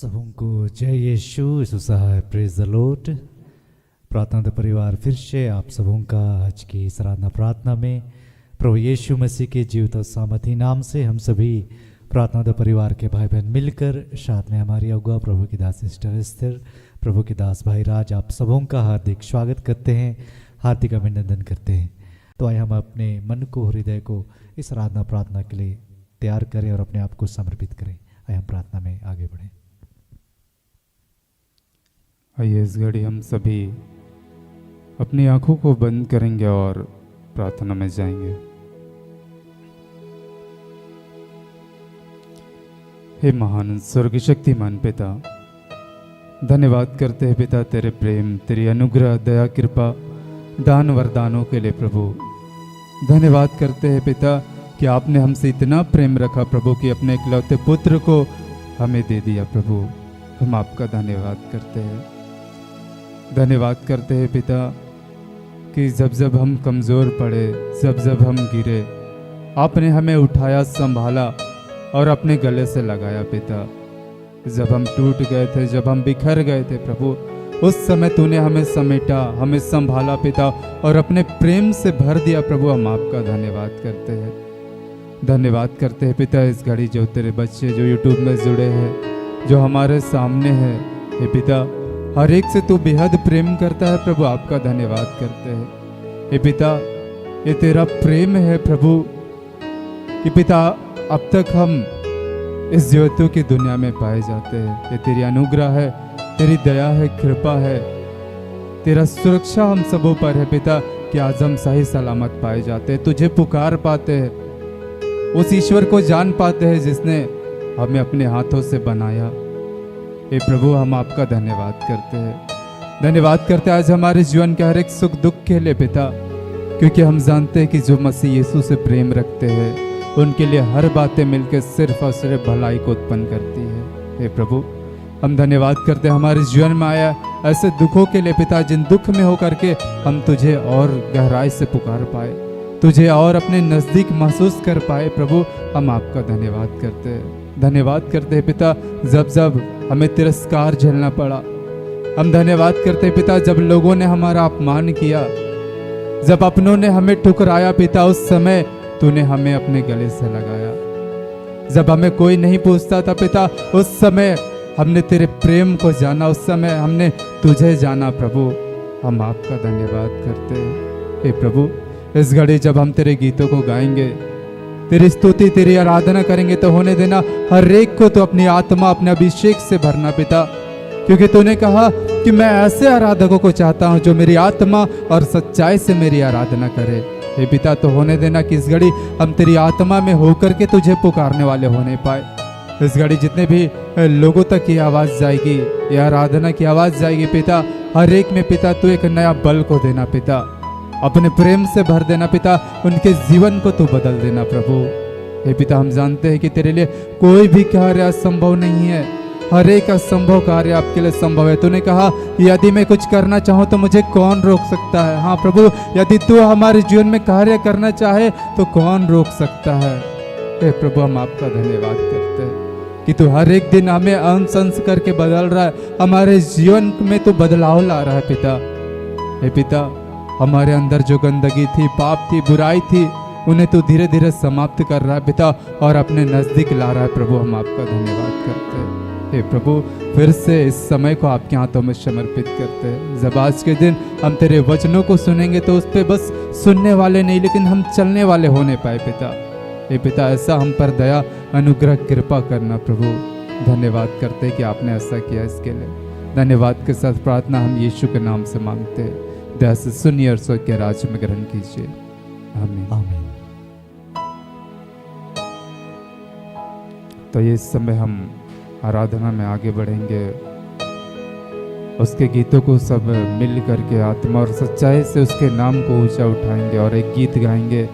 सबों को जय यीशु सहाय प्रेज द लॉर्ड। प्रार्थना का परिवार फिर से आप सबों का आज की इस आराधना प्रार्थना में प्रभु यीशु मसीह के जीवित और सामर्थी नाम से हम सभी प्रार्थना का परिवार के भाई बहन मिलकर साथ में हमारी अगुआ प्रभु की दास सिस्टर एस्तर, प्रभु के दास भाई राज, आप सबों का हार्दिक स्वागत करते हैं, हार्दिक अभिनंदन करते हैं। तो आइए हम अपने मन को हृदय को इस आराधना प्रार्थना के लिए तैयार करें और अपने आप को समर्पित करें। आइए हम प्रार्थना में आगे बढ़ें। आइए इस घड़ी हम सभी अपनी आंखों को बंद करेंगे और प्रार्थना में जाएंगे। हे महान स्वर्ग शक्तिमान पिता, धन्यवाद करते हैं पिता तेरे प्रेम, तेरी अनुग्रह, दया, कृपा, दान वरदानों के लिए प्रभु। धन्यवाद करते हैं पिता कि आपने हमसे इतना प्रेम रखा प्रभु कि अपने इकलौते पुत्र को हमें दे दिया प्रभु। हम आपका धन्यवाद करते हैं। धन्यवाद करते हैं पिता कि जब जब हम कमज़ोर पड़े, जब जब हम गिरे, आपने हमें उठाया, संभाला और अपने गले से लगाया पिता। जब हम टूट गए थे, जब हम बिखर गए थे प्रभु, उस समय तूने हमें समेटा, हमें संभाला पिता और अपने प्रेम से भर दिया प्रभु। हम आपका धन्यवाद करते हैं। धन्यवाद करते हैं पिता इस घड़ी जो तेरे बच्चे जो यूट्यूब में जुड़े हैं, जो हमारे सामने हैं, हे पिता हर एक से तू बेहद प्रेम करता है प्रभु। आपका धन्यवाद करते हैं। हे पिता ये तेरा प्रेम है प्रभु कि पिता अब तक हम इस ज्योतियों की दुनिया में पाए जाते हैं। ये तेरी अनुग्रह है, तेरी दया है, कृपा है, तेरा सुरक्षा हम सबों पर है पिता कि आज हम सही सलामत पाए जाते हैं, तुझे पुकार पाते हैं, उस ईश्वर को जान पाते हैं जिसने हमें अपने हाथों से बनाया। हे प्रभु हम आपका धन्यवाद करते हैं। धन्यवाद करते हैं आज हमारे जीवन के हर एक सुख दुख के लिए पिता, क्योंकि हम जानते हैं कि जो मसीह यीशु से प्रेम रखते हैं उनके लिए हर बातें मिलकर सिर्फ और सिर्फ भलाई को उत्पन्न करती है। हे प्रभु हम धन्यवाद करते हैं हमारे जीवन में आया ऐसे दुखों के लिए पिता, जिन दुख में होकर के हम तुझे और गहराई से पुकार पाए, तुझे और अपने नज़दीक महसूस कर पाए प्रभु। हम आपका धन्यवाद करते हैं। धन्यवाद करते हैं पिता जब जब हमें तिरस्कार झेलना पड़ा। हम धन्यवाद करते हैं पिता जब लोगों ने हमारा अपमान किया, जब अपनों ने हमें ठुकराया पिता, उस समय तूने हमें अपने गले से लगाया। जब हमें कोई नहीं पूछता था पिता, उस समय हमने तेरे प्रेम को जाना, उस समय हमने तुझे जाना प्रभु। हम आपका धन्यवाद करते हैं। हे प्रभु इस घड़ी जब हम तेरे गीतों को गाएंगे, तेरी स्तुति, तेरी आराधना करेंगे, तो होने देना हर एक को तो अपनी आत्मा, अपने अभिषेक से भरना पिता, क्योंकि तूने कहा कि मैं ऐसे आराधकों को चाहता हूं जो मेरी आत्मा और सच्चाई से मेरी आराधना करे। हे पिता तो होने देना कि इस घड़ी हम तेरी आत्मा में होकर के तुझे पुकारने वाले होने पाए। इस घड़ी जितने भी लोगों तक ये आवाज़ जाएगी, ये आराधना की आवाज़ जाएगी पिता, हर एक में पिता तू एक नया बल को देना पिता, अपने प्रेम से भर देना पिता, उनके जीवन को तू बदल देना प्रभु। हे पिता हम जानते हैं कि तेरे लिए कोई भी कार्य असंभव नहीं है, हर एक असंभव कार्य आपके लिए संभव है। तूने कहा यदि मैं कुछ करना चाहूँ तो मुझे कौन रोक सकता है। हाँ प्रभु यदि तू हमारे जीवन में कार्य करना चाहे तो कौन रोक सकता है। हे प्रभु हम आपका धन्यवाद करते हैं कि तू हर एक दिन हमें अंश अंश करके बदल रहा है, हमारे जीवन में तू बदलाव ला रहा है पिता। हे पिता हमारे अंदर जो गंदगी थी, पाप थी, बुराई थी, उन्हें तो धीरे धीरे समाप्त कर रहा है पिता और अपने नज़दीक ला रहा है प्रभु। हम आपका धन्यवाद करते हैं। हे प्रभु फिर से इस समय को आपके हाथों में समर्पित करते हैं। जब आज के दिन हम तेरे वचनों को सुनेंगे तो उस पर बस सुनने वाले नहीं लेकिन हम चलने वाले होने पाए पिता। हे पिता ऐसा हम पर दया, अनुग्रह, कृपा करना प्रभु। धन्यवाद करते हैं कि आपने ऐसा किया, इसके लिए धन्यवाद के साथ प्रार्थना हम यीशु के नाम से मांगते हैं। दया से सुनिए और स्वर्ग के राज्य में ग्रहण कीजिए। आमीन आमीन। तो ये इस समय हम आराधना में आगे बढ़ेंगे, उसके गीतों को सब मिल करके आत्मा और सच्चाई से उसके नाम को ऊंचा उठाएंगे और एक गीत गाएंगे।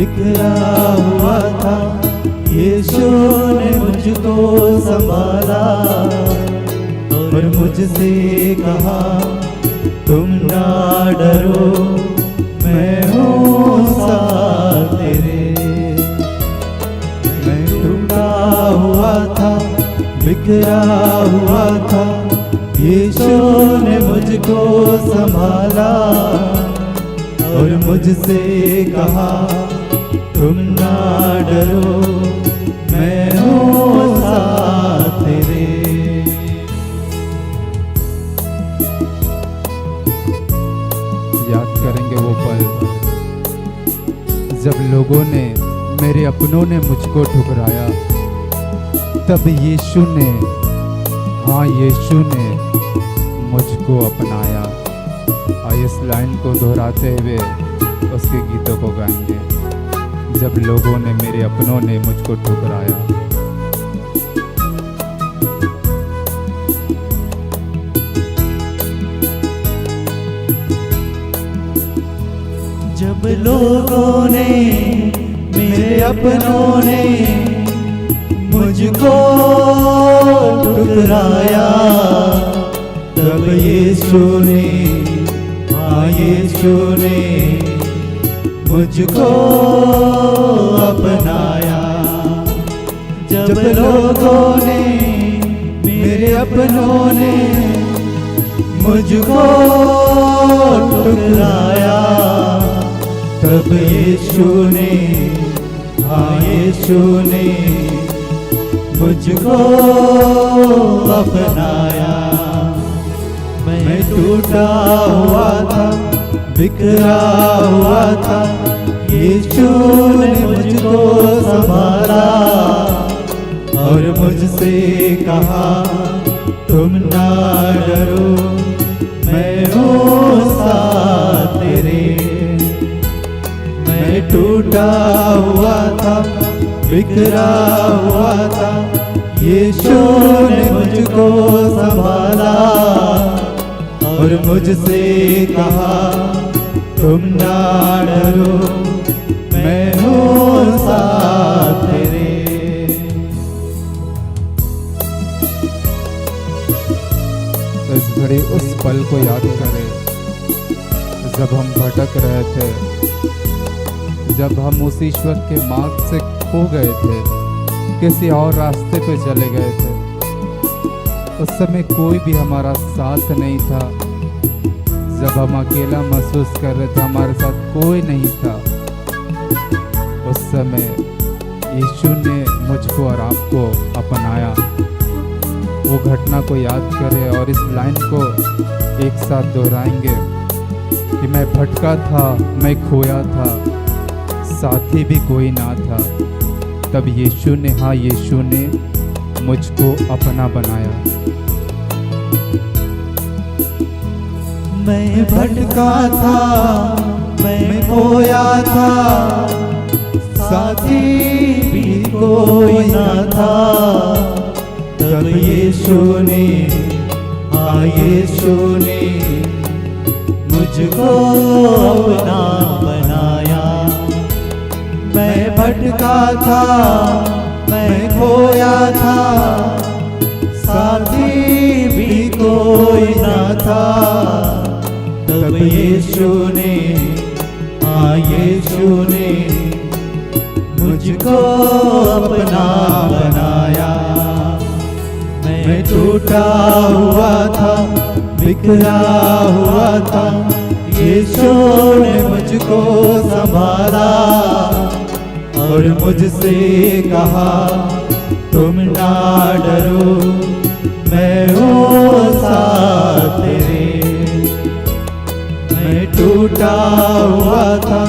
बिखरा हुआ था, यीशु ने मुझको संभाला और मुझसे कहा तुम ना डरो, मैं हूँ साथ तेरे। मैं टूटा हुआ था, बिखरा हुआ था, यीशु ने मुझको संभाला और मुझसे कहा तुम ना डरो, मैं हूँ साथ तेरे। याद करेंगे वो पल जब लोगों ने, मेरे अपनों ने मुझको ठुकराया, तब यीशु ने, हाँ यीशु ने मुझको अपनाया। आइए इस लाइन को दोहराते हुए उसके गीतों को गाएंगे। जब लोगों ने, मेरे अपनों ने मुझको ठुकराया। जब लोगों ने, मेरे अपनों ने मुझको ठुकराया, तब यीशु ने, हाँ यीशु ने मुझको अपनाया। जब लोगों ने, मेरे अपनों ने मुझको ठुकराया, तब यीशु ने, हाँ यीशु ने मुझको अपनाया। मैं टूटा हुआ था, बिखरा हुआ था, यीशु ने मुझको संभाला और मुझसे कहा तुम ना डरो, मैं हूँ साथ तेरे। मैं टूटा हुआ था, बिखरा हुआ था, यीशु ने मुझको संभाला और मुझसे कहा तुम ना डरो, मैं हूँ साथ तेरे। इस घड़ी उस पल को याद करें जब हम भटक रहे थे, जब हम उस ईश्वर के मार्ग से खो गए थे, किसी और रास्ते पे चले गए थे। उस समय कोई भी हमारा साथ नहीं था। जब हम अकेला महसूस कर रहे थे, हमारे साथ कोई नहीं था, उस समय यीशु ने मुझको और आपको अपनाया। वो घटना को याद करें और इस लाइन को एक साथ दोहराएंगे कि मैं भटका था, मैं खोया था, साथी भी कोई ना था, तब यीशु ने, हाँ यीशु ने मुझको अपना बनाया। मैं भटका था, मैं खोया था, साथी भी कोई ना था, तब यीशु ने, हाँ यीशु ने मुझको अपना बनाया। मैं भटका था, मैं खोया था, साथी भी कोई ना था, तब यीशु ने, हाँ यीशु ने मुझको अपना बनाया। मैं टूटा हुआ था, बिखरा हुआ था, यीशु ने मुझको संभाला और मुझसे कहा तुम ना डरो, मैं हूँ साथ तेरे। मैं टूटा हुआ था,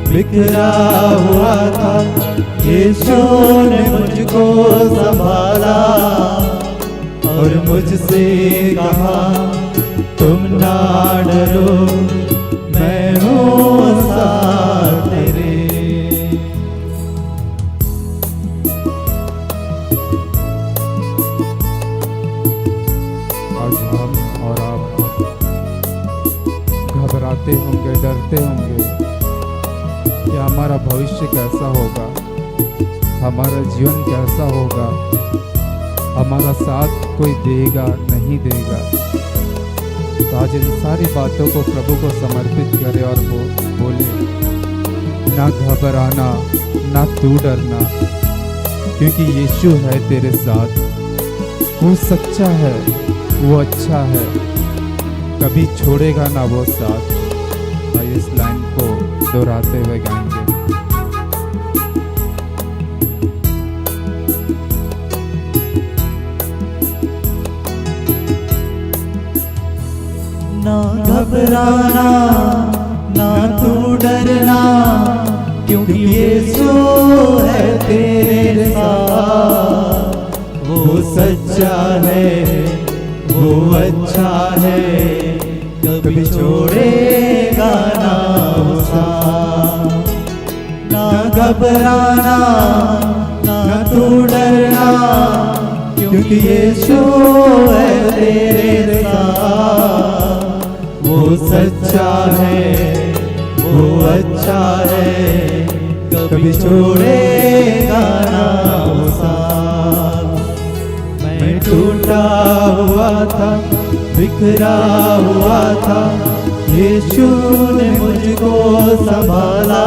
बिखरा हुआ था, यीशु ने मुझको संभाला और मुझसे कहा तुम ना डरो, मैं हूँ साथ तेरे। आज हम और आप घबराते होंगे, डरते होंगे, कि हमारा भविष्य कैसा होगा, हमारा जीवन कैसा होगा, हमारा साथ कोई देगा नहीं देगा। तो आज इन सारी बातों को प्रभु को समर्पित करे और वो बोले, ना घबराना, ना तू डरना, क्योंकि यीशु है तेरे साथ। वो सच्चा है, वो अच्छा है, कभी छोड़ेगा ना वो साथ। आइए इस लाइन को दोहराते हुए गाएंगे। ना घबराना, ना तू डरना, क्योंकि यीशु है तेरे साथ। वो सच्चा है, वो अच्छा है, कभी छोड़ेगा ना वो साथ। ना घबराना, ना तू डरना, क्योंकि यीशु है तेरे साथ। वो सच्चा है, वो अच्छा है, कभी छोड़ेगा ना वो साथ। मैं टूटा हुआ था, बिखरा हुआ था, यीशु ने मुझको संभाला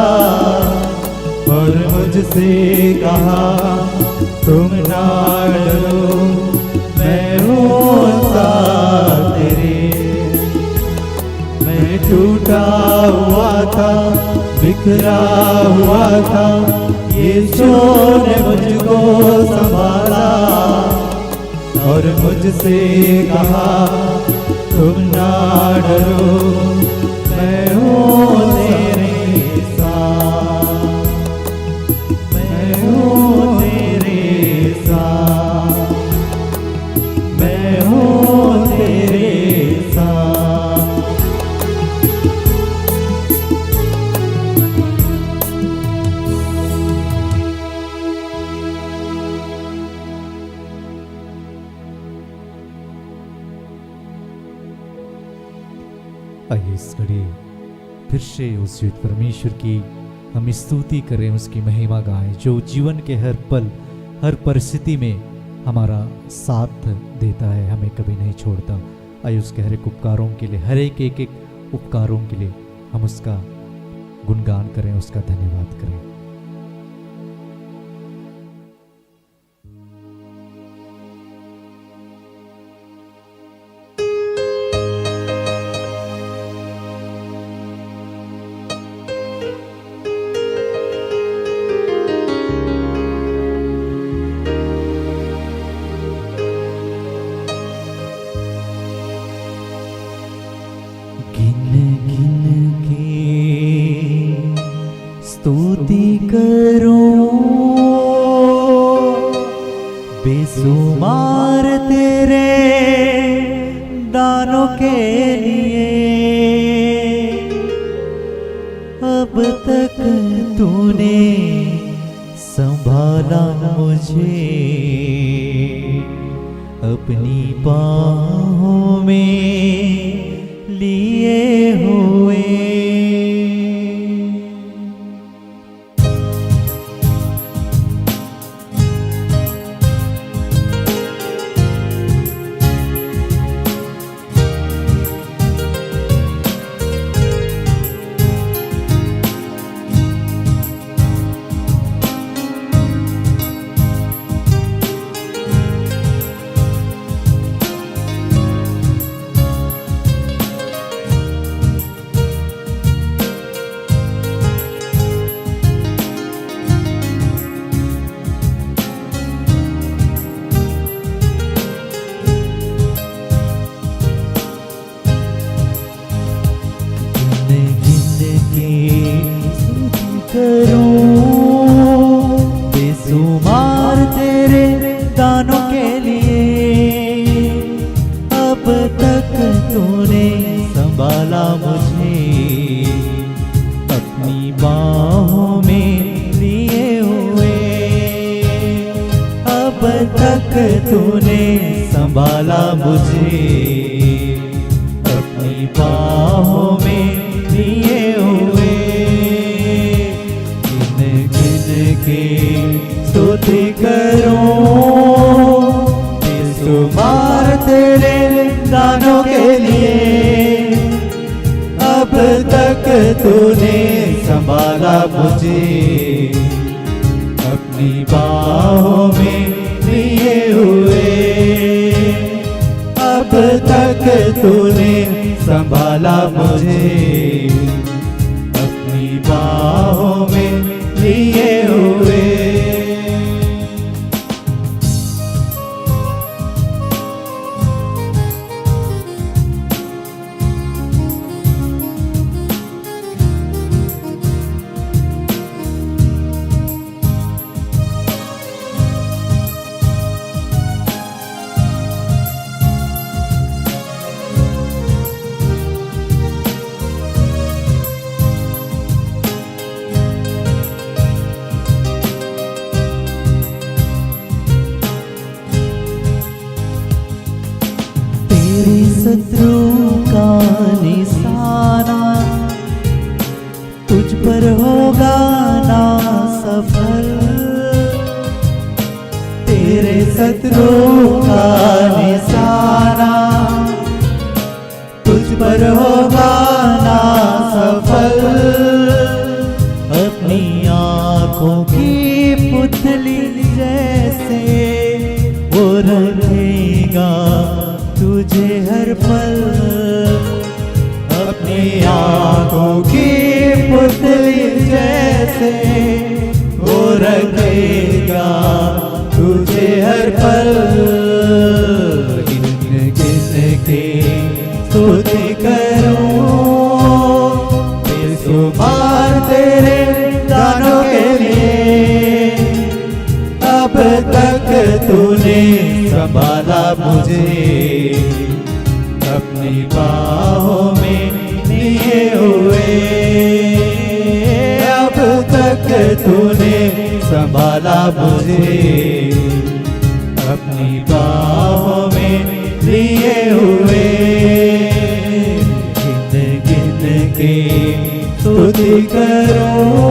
और मुझसे कहा, तुम ना डरो, मैं हूँ साथ तेरे। मैं टूटा हुआ था, बिखरा हुआ था, यीशु ने मुझको संभाला और मुझसे कहा, तुम ना डरो, मैं हूँ तेरे साथ। मैं हूँ तेरे साथ, मैं हूँ तेरे साथ। आइए इस घड़ी फिर से उस जीवित परमेश्वर की हम स्तुति करें, उसकी महिमा गाएं, जो जीवन के हर पल, हर परिस्थिति में हमारा साथ देता है, हमें कभी नहीं छोड़ता। आइए उसके हर एक उपकारों के लिए, हर एक उपकारों के लिए हम उसका गुणगान करें, उसका धन्यवाद करें। स्तुति करो बेसुमार तेरे दानों के लिए। अब तक तूने संभाला मुझे अपनी बाहों में लिए हुए। बेसुमार तेरे दानों के लिए। अब तक तूने संभाला मुझे अपनी बाहों में लिए हुए। अब तक तूने संभाला मुझे अपनी बाहों में लिए हुए। करूं बेशुमार तेरे दानों के लिए। अब तक तूने संभाला मुझे अपनी बाहों में लिए हुए। अब तक तूने संभाला मुझे अपनी बाहों में लिए हुए। तेरे शत्रु का निशाना तुझ पर होगा ना सफल। तेरे शत्रु का निशाना तुझ पर होगा ना सफल। अपनी आँखों की पुतली जैसे वो रखेगा तुझे हर पल। अपनी आँखों की पुतली जैसे वो रखेगा तुझे हर पल। गिन गिन के स्तुति करूं बेशुमार तेरे दानों के लिए। अब तक तूने संभाला मुझे अपनी बाहों में लिए हुए। अब तक तूने संभाला मुझे अपनी बाहों में लिए हुए। गिन गिन के स्तुति करूं।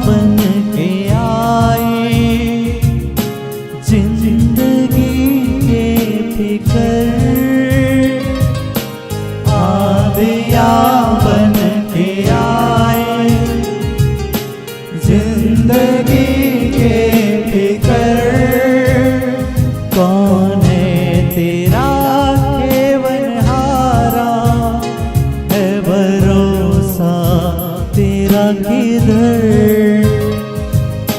बन के आए जिंदगी के फिकर। आंधियाँ बन के आए जिंदगी के फिकर। कौन है तेरा केवनहारा है भरोसा तेरा किधर।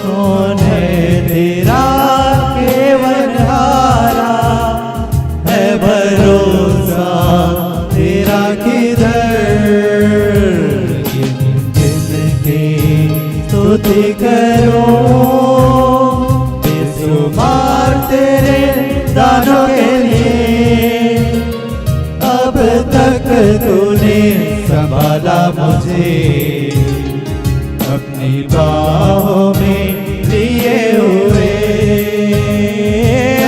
कौन है तेरा केवनहारा है भरोसा तेरा किधर। गिन गिन के स्तुति करूं बेशुमार तेरे दानों के लिए। अब तक तूने संभाला मुझे अपनी बाहों में लिए हुए।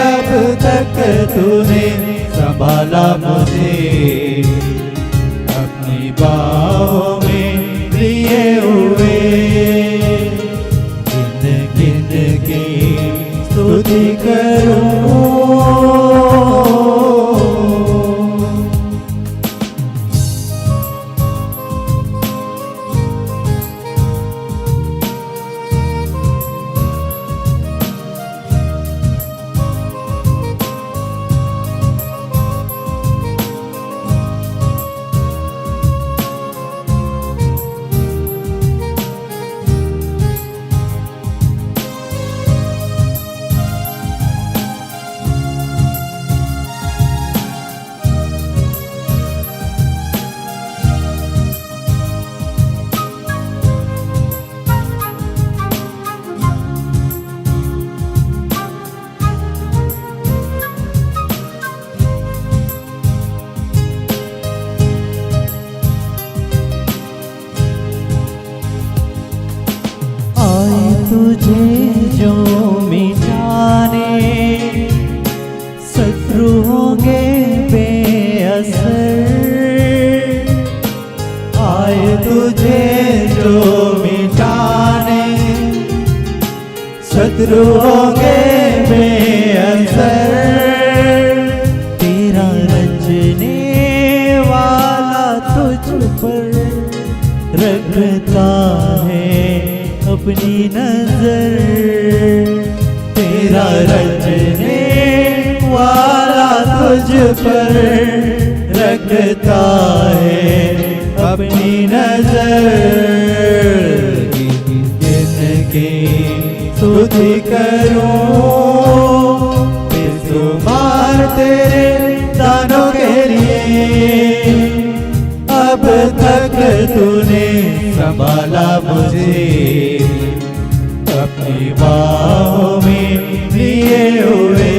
अब तक तूने संभाला मुझे अपनी बाहों में लिए हुए। गिन गिन के स्तुति करूं। आए तुझे जो मिटाने, शत्रुओं के बेअसर तेरा रचने वाला तुझ पर रखता है अपनी नजर। तेरा रचने वाला तुझ पर रखता है अपनी नजर। जिनकी स्तुति करूं बेशुमार तेरे दानों के लिए, अब तक तूने संभाला मुझे अपनी बाहों में लिए हुए।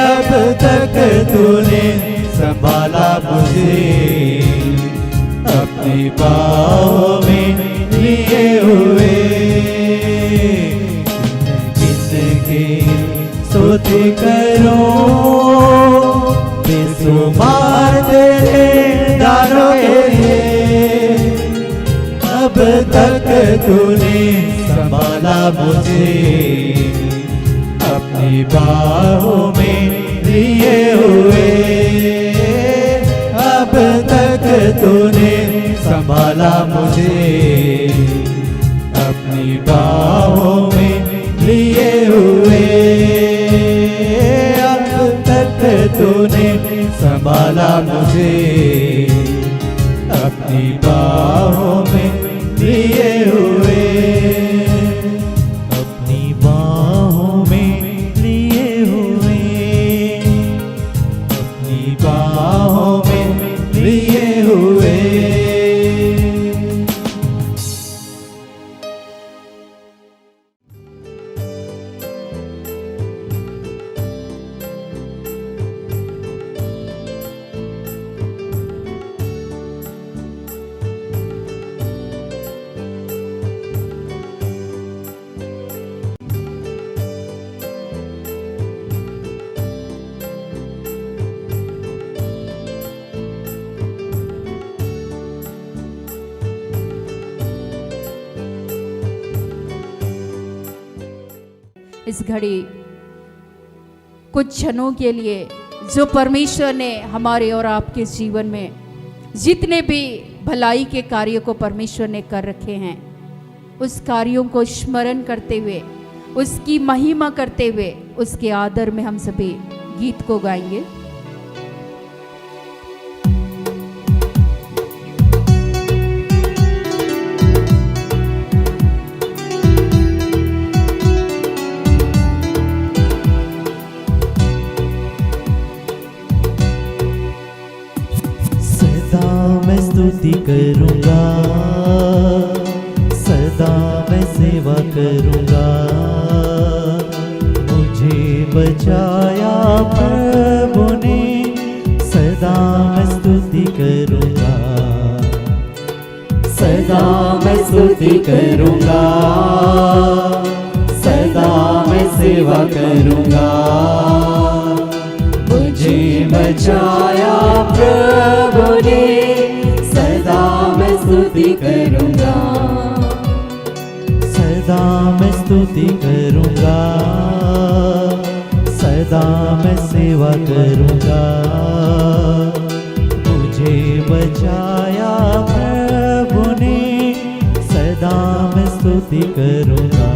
अब तक तूने संभाला मुझे अपनी बाहों में लिए हुए। किसकी स्तुति करूं बेशुमार तेरे दानों के लिए, अब तक तूने संभाला मुझे अपनी बाहों में लिए हुए। अब तक तूने संभाला मुझे अपनी बाहों में लिए हुए। अब तक तूने संभाला मुझे अपनी बाहों में लिए हुए। अपनी बाहों में लिए हुए, अपनी बाहों में लिए हुए। इस घड़ी कुछ क्षणों के लिए जो परमेश्वर ने हमारे और आपके जीवन में जितने भी भलाई के कार्यों को परमेश्वर ने कर रखे हैं, उस कार्यों को स्मरण करते हुए, उसकी महिमा करते हुए, उसके आदर में हम सभी गीत को गाएंगे। स्तुति करूंगा, सदा मैं सेवा करूंगा। मुझे बचाया प्रभु ने, सदा मैं स्तुति करूंगा। सदा मैं स्तुति करूंगा, सदा मैं सेवा करूंगा। मुझे बचाया प्रभु ने, सदा मैं स्तुति करूंगा। सदा मैं स्तुति करूंगा, सदा मैं सेवा करूंगा। मुझे बचाया प्रभु ने, सदा मैं स्तुति करूंगा।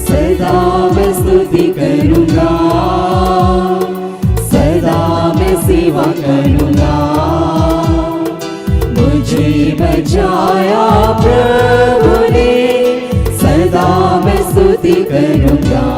सदा मैं स्तुति करूंगा, सदा मैं सेवा करूंगा। मुझे बचाया प्रभु ने, सदा मैं स्तुति करूंगा।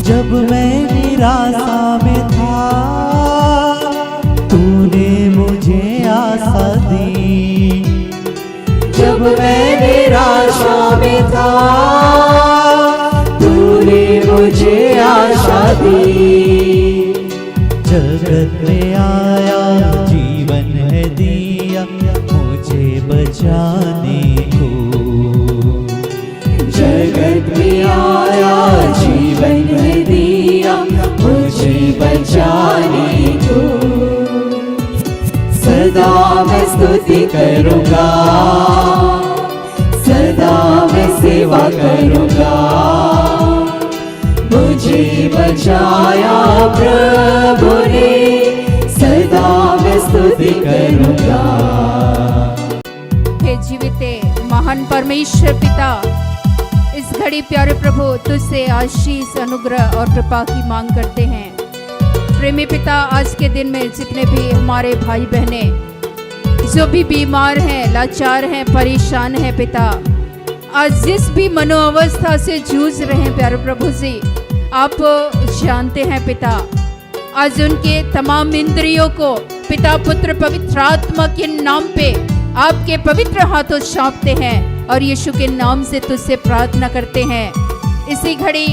जब मैं निराशा में था, तूने मुझे आशा दी। जब मैं निराशा में था, तूने मुझे आशा दी। जगत में आया जीवन है दिया, स्तुति करूंगा, सदा मैं सेवा करूंगा। मुझे बचाया प्रभु ने, सदा मैं स्तुति करूंगा। हे जीविते महान परमेश्वर पिता, इस घड़ी प्यारे प्रभु तुझसे आशीष, अनुग्रह और कृपा की मांग करते हैं। प्रेमी पिता, आज के दिन में जितने भी हमारे भाई बहने जो भी बीमार हैं, लाचार हैं, परेशान हैं पिता, आज जिस भी मनोअवस्था से जूझ रहे हैं प्यारे प्रभु जी, आप जानते हैं पिता। आज उनके तमाम इंद्रियों को पिता, पुत्र, पवित्र आत्मा के नाम पे आपके पवित्र हाथों सौंपते हैं और यीशु के नाम से तुझसे प्रार्थना करते हैं। इसी घड़ी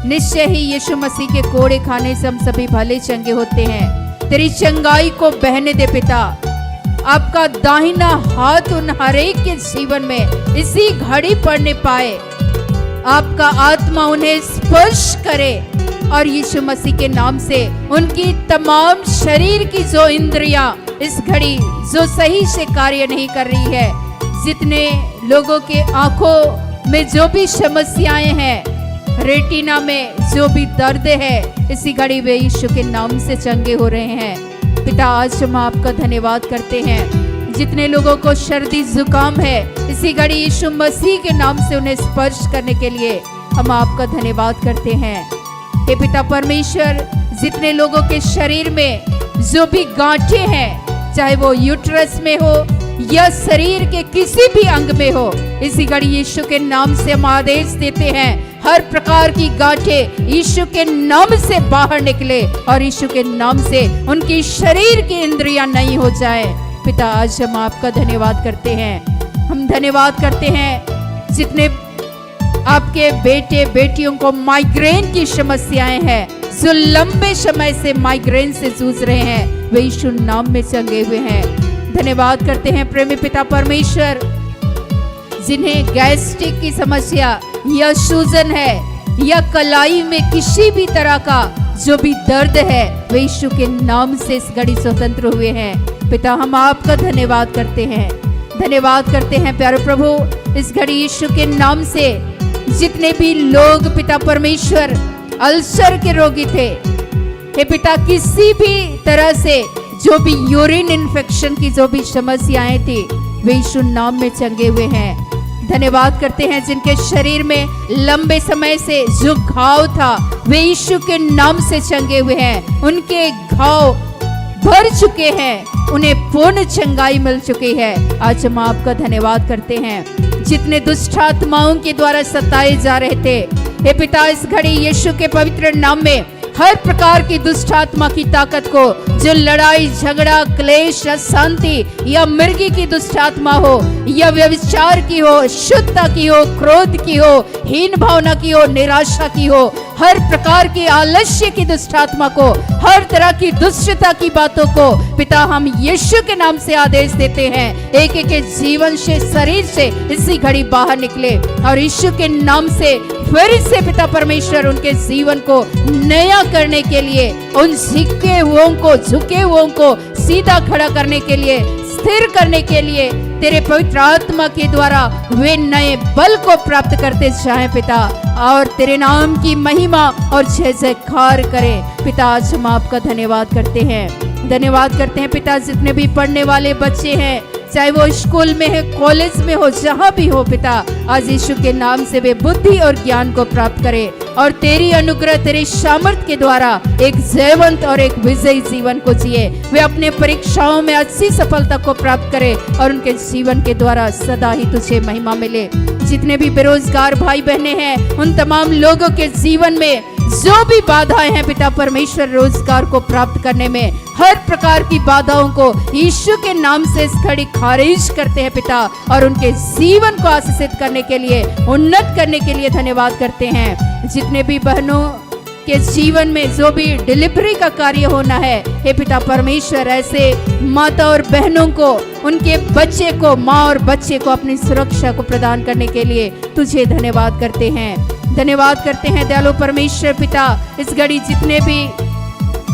निश्चय ही यीशु मसीह के कोड़े खाने से हम सभी भले चंगे होते हैं। तेरी चंगाई को बहने दे पिता। आपका दाहिना हाथ उन हरेक के जीवन में इसी घड़ी पड़ने पाए, आपका आत्मा उन्हें स्पर्श करे और यीशु मसीह के नाम से उनकी तमाम शरीर की जो इंद्रियां इस घड़ी जो सही से कार्य नहीं कर रही है, जितने लोगों के आंखों में जो भी समस्याएं हैं, रेटिना में जो भी दर्द है, इसी घड़ी वे यीशु के नाम से चंगे हो रहे हैं। पिता, आज हम आपका धन्यवाद करते हैं। जितने लोगों को सर्दी जुकाम है, इसी घड़ी यीशु मसीह के नाम से उन्हें स्पर्श करने के लिए हम आपका धन्यवाद करते हैं। हे पिता परमेश्वर, जितने लोगों के शरीर में जो भी गांठें हैं, चाहे वो यूट्रस में हो या शरीर के किसी भी अंग में हो, इसी घड़ी यीशु के नाम से हम आदेश देते हैं, हर प्रकार की गांठें यीशु के नाम से बाहर निकले और यीशु के नाम से उनकी शरीर की इंद्रियां नई हो जाए। पिता, आज हम आपका धन्यवाद करते हैं। हम धन्यवाद करते हैं जितने आपके बेटे बेटियों को माइग्रेन की समस्याएं हैं, जो लंबे समय से माइग्रेन से जूझ रहे हैं, वे यीशु नाम में चंगे हुए हैं। धन्यवाद करते हैं प्रेमी पिता परमेश्वर, जिन्हें गैस्ट्रिक की समस्या या सूजन है या कलाई में किसी भी तरह का जो भी दर्द है, वे यीशु के नाम से इस घड़ी स्वतंत्र हुए हैं। पिता, हम आपका धन्यवाद करते हैं। धन्यवाद करते हैं प्यारे प्रभु, इस घड़ी यीशु के नाम से जितने भी लोग पिता परमेश्वर अल्सर के रोगी थे, हे पिता, किसी भी तरह से जो भी यूरिन इन्फेक्शन की जो भी समस्याएं थी, वे यीशु नाम में चंगे हुए हैं। धन्यवाद करते हैं जिनके शरीर में लंबे समय से जो घाव था, वे यीशु के नाम से चंगे हुए हैं। उनके घाव भर चुके हैं, उन्हें पूर्ण चंगाई मिल चुकी है। आज हम आपका धन्यवाद करते हैं। जितने दुष्ट आत्माओं के द्वारा सताए जा रहे थे, हे पिता, इस घड़ी यीशु के पवित्र नाम में हर प्रकार की दुष्ट आत्मा की ताकत को, जो लड़ाई झगड़ा क्लेश अशांति या मृगी की दुष्ट आत्मा हो या व्यभिचार की हो, शुद्धता की हो, क्रोध की हो, हीन भावना की हो, निराशा की हो, हर प्रकार की आलस्य की दुष्ट आत्मा को, हर तरह की दुष्टता की बातों को पिता हम यीशु के नाम से आदेश देते हैं। एक एक जीवन से, शरीर से इसी घड़ी बाहर निकले और यीशु के नाम से फिर से पिता परमेश्वर उनके जीवन को नया करने के लिए, उन झुके हुओं को सीधा खड़ा करने के लिए, स्थिर करने के लिए तेरे पवित्र आत्मा के द्वारा वे नए बल को प्राप्त करते जाएं पिता, और तेरे नाम की महिमा और जय जयकार करें। पिता, आज हम आपका धन्यवाद करते हैं। धन्यवाद करते हैं पिता, जितने भी पढ़ने वाले बच्चे हैं, चाहे वो स्कूल में है, कॉलेज में हो, जहां भी हो पिता, आज यीशु के नाम से वे बुद्धि और ज्ञान को प्राप्त करें और तेरी अनुग्रह, तेरे सामर्थ के द्वारा एक जयवंत और एक विजयी जीवन को जिए। वे अपने परीक्षाओं में अच्छी सफलता को प्राप्त करें और उनके जीवन के द्वारा सदा ही तुझे महिमा मिले। जितने भी बेरोजगार भाई बहने हैं, उन तमाम लोगों के जीवन में जो भी बाधाएं हैं पिता परमेश्वर, रोजगार को प्राप्त करने में हर प्रकार की बाधाओं को यीशु के नाम से इस घड़ी खारिज करते हैं पिता, और उनके जीवन को आशीषित करने के लिए, उन्नत करने के लिए धन्यवाद करते हैं। जितने भी बहनों के जीवन में जो भी डिलीवरी का कार्य होना है, हे पिता परमेश्वर, ऐसे माता और बहनों को, उनके बच्चे को, माँ और बच्चे को अपनी सुरक्षा को प्रदान करने के लिए तुझे धन्यवाद करते हैं। धन्यवाद करते हैं दयालु परमेश्वर पिता, इस घड़ी जितने भी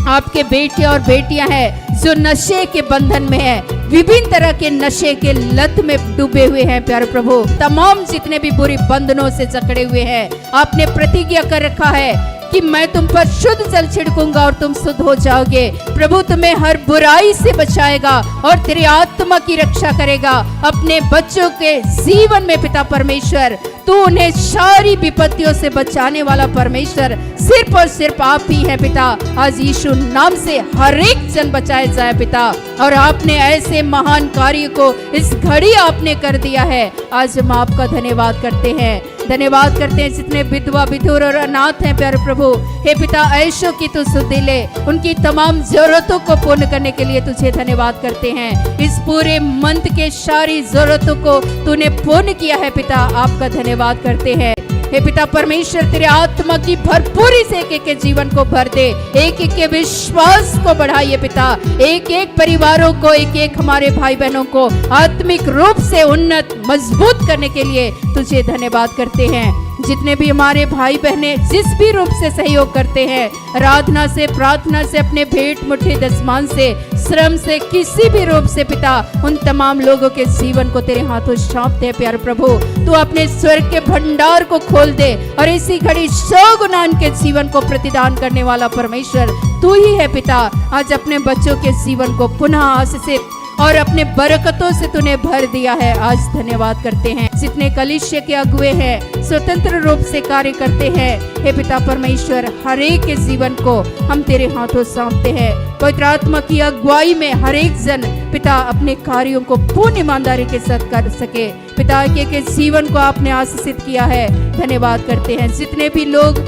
आपके बेटे और बेटियां हैं जो नशे के बंधन में है, विभिन्न तरह के नशे के लत में डूबे हुए हैं प्यारे प्रभु, तमाम जितने भी बुरी बंधनों से जकड़े हुए हैं, आपने प्रतिज्ञा कर रखा है कि मैं तुम पर शुद्ध जल छिड़कूंगा और तुम शुद्ध हो जाओगे। प्रभु तुम्हें हर बुराई से बचाएगा और तेरी आत्मा की रक्षा करेगा। अपने बच्चों के जीवन में पिता परमेश्वर, तू उन्हें सारी विपत्तियों से बचाने वाला परमेश्वर सिर्फ और सिर्फ आप ही है पिता। आज यीशु नाम से हर एक जन बचाया जाए पिता, और आपने ऐसे महान कार्य को इस घड़ी आपने कर दिया है। आज हम आपका धन्यवाद करते हैं, धन्यवाद करते हैं जितने विधवा विधुर और अनाथ हैं प्यारे प्रभु। हे पिता, ऐशों की तू सुधि ले, उनकी तमाम जरूरतों को पूर्ण करने के लिए तुझे धन्यवाद करते हैं। इस पूरे मंथ के सारी जरूरतों को तूने पूर्ण किया है पिता, आपका धन्यवाद करते हैं। हे पिता परमेश्वर, तेरे आत्मा की भरपूरी से एक एक के जीवन को भर दे, एक एक के विश्वास को बढ़ाइए पिता, एक एक परिवारों को, एक एक हमारे भाई बहनों को आत्मिक रूप से उन्नत मजबूत करने के लिए तुझे धन्यवाद करते हैं। जितने भी हमारे भाई बहने जिस भी रूप से सहयोग करते हैं, आराधना से, प्रार्थना से, अपने भेंट मुट्ठी दसमान से, श्रम से, किसी भी रूप से पिता, उन तमाम लोगों के जीवन को तेरे हाथों सौंपते हैं प्यारे प्रभु। तू अपने स्वर्ग के भंडार को खोल दे और इसी घड़ी 100 गुना उनके जीवन को प्रतिदान करने वाला परमेश्वर तू ही है पिता। आज अपने बच्चों के जीवन को पुनः आशीषित और अपने बरकतों से तूने भर दिया है, आज धन्यवाद करते हैं। जितने कलीसिया के अगुवे हैं, स्वतंत्र रूप से कार्य करते हैं, हे पिता परमेश्वर, हर एक के जीवन को हम तेरे हाथों सौंपते हैं। पवित्र आत्मा की अगुवाई में हर एक जन पिता अपने कार्यों को पूर्ण ईमानदारी के साथ कर सके पिता, के जीवन को आपने आशीषित किया है, धन्यवाद करते हैं। जितने भी लोग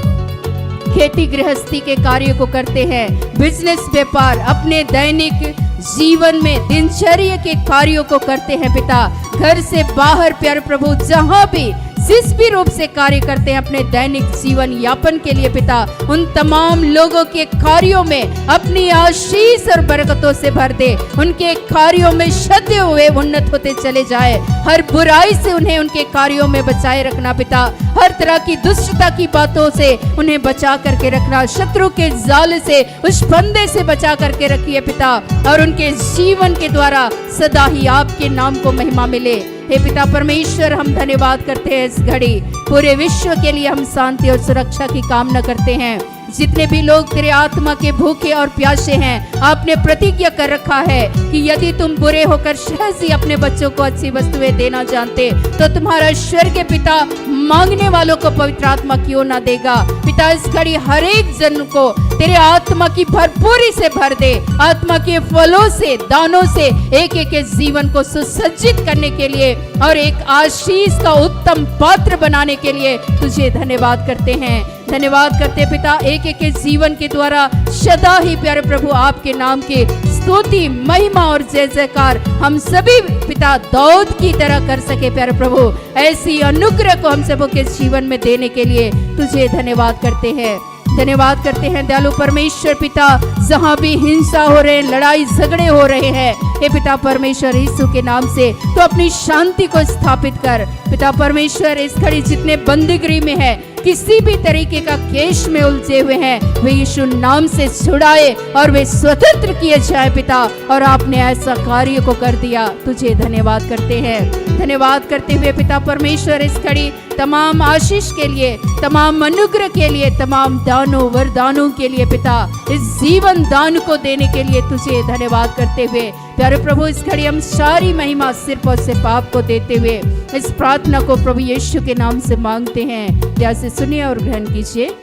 खेती गृहस्थी के कार्य को करते हैं, बिजनेस व्यापार, अपने दैनिक जीवन में दिनचर्या के कार्यों को करते हैं पिता, घर से बाहर प्यारे प्रभु जहां भी जिस भी रूप से कार्य करते हैं अपने दैनिक जीवन यापन के लिए पिता, उन तमाम लोगों के कार्यों में अपनी आशीष और बरकतों से भर दे, उनके कार्यों में सदे हुए उन्नत होते चले जाए। हर बुराई से उन्हें उनके कार्यों में बचाए रखना पिता, हर तरह की दुष्टता की बातों से उन्हें बचा करके रखना, शत्रु के जाल से, उस फंदे से बचा करके रखिए पिता, और उनके जीवन के द्वारा सदा ही आपके नाम को महिमा मिले। हे पिता परमेश्वर, हम धन्यवाद करते हैं इस घड़ी, पूरे विश्व के लिए हम शांति और सुरक्षा की कामना करते हैं। जितने भी लोग तेरे आत्मा के भूखे और प्यासे हैं, आपने प्रतिज्ञा कर रखा है कि यदि तुम बुरे होकर सहज ही अपने बच्चों को अच्छी वस्तुएं देना जानते, तो तुम्हारा स्वर्गीय पिता मांगने वालों को पवित्र आत्मा क्यों ना देगा। पिता, इस घड़ी हर एक जन को तेरे आत्मा की भरपूरी से भर दे, आत्मा के फलों से, दानों से एक एक के जीवन को सुसज्जित करने के लिए और एक आशीष का उत्तम पात्र बनाने के लिए तुझे धन्यवाद करते हैं। धन्यवाद करते पिता, एक एक के जीवन के द्वारा सदा ही प्यारे प्रभु आपके नाम की स्तुति, महिमा और जय जयकार हम सभी पिता दाऊद की तरह कर सके प्यारे प्रभु। ऐसी अनुग्रह को हम सबों के जीवन में देने के लिए तुझे धन्यवाद करते हैं। धन्यवाद करते हैं दयालु परमेश्वर पिता, जहाँ भी हिंसा हो रहे, लड़ाई झगड़े हो रहे हैं, हे पिता परमेश्वर यीशु के नाम से तो अपनी शांति को स्थापित कर। पिता परमेश्वर, इस घड़ी जितने बंदीगृह में है, किसी भी तरीके का केस में उलझे हुए हैं, वे यीशु नाम से छुड़ाए और वे स्वतंत्र किए जाए पिता, और आपने ऐसा कार्य को कर दिया, तुझे धन्यवाद करते हैं। धन्यवाद करते हुए पिता परमेश्वर, इस घड़ी तमाम आशीष के लिए, तमाम अनुग्रह के लिए, तमाम दानों वरदानों के लिए पिता, इस जीवन दान को देने के लिए तुझे धन्यवाद करते हुए प्यारे प्रभु, इस घड़ी हम सारी महिमा सिर्फ और सिर्फ आपको देते हुए इस प्रार्थना को प्रभु यीशु के नाम से मांगते हैं। प्यार से सुनिए और ग्रहण कीजिए,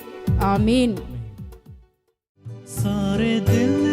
आमीन। सारे दिन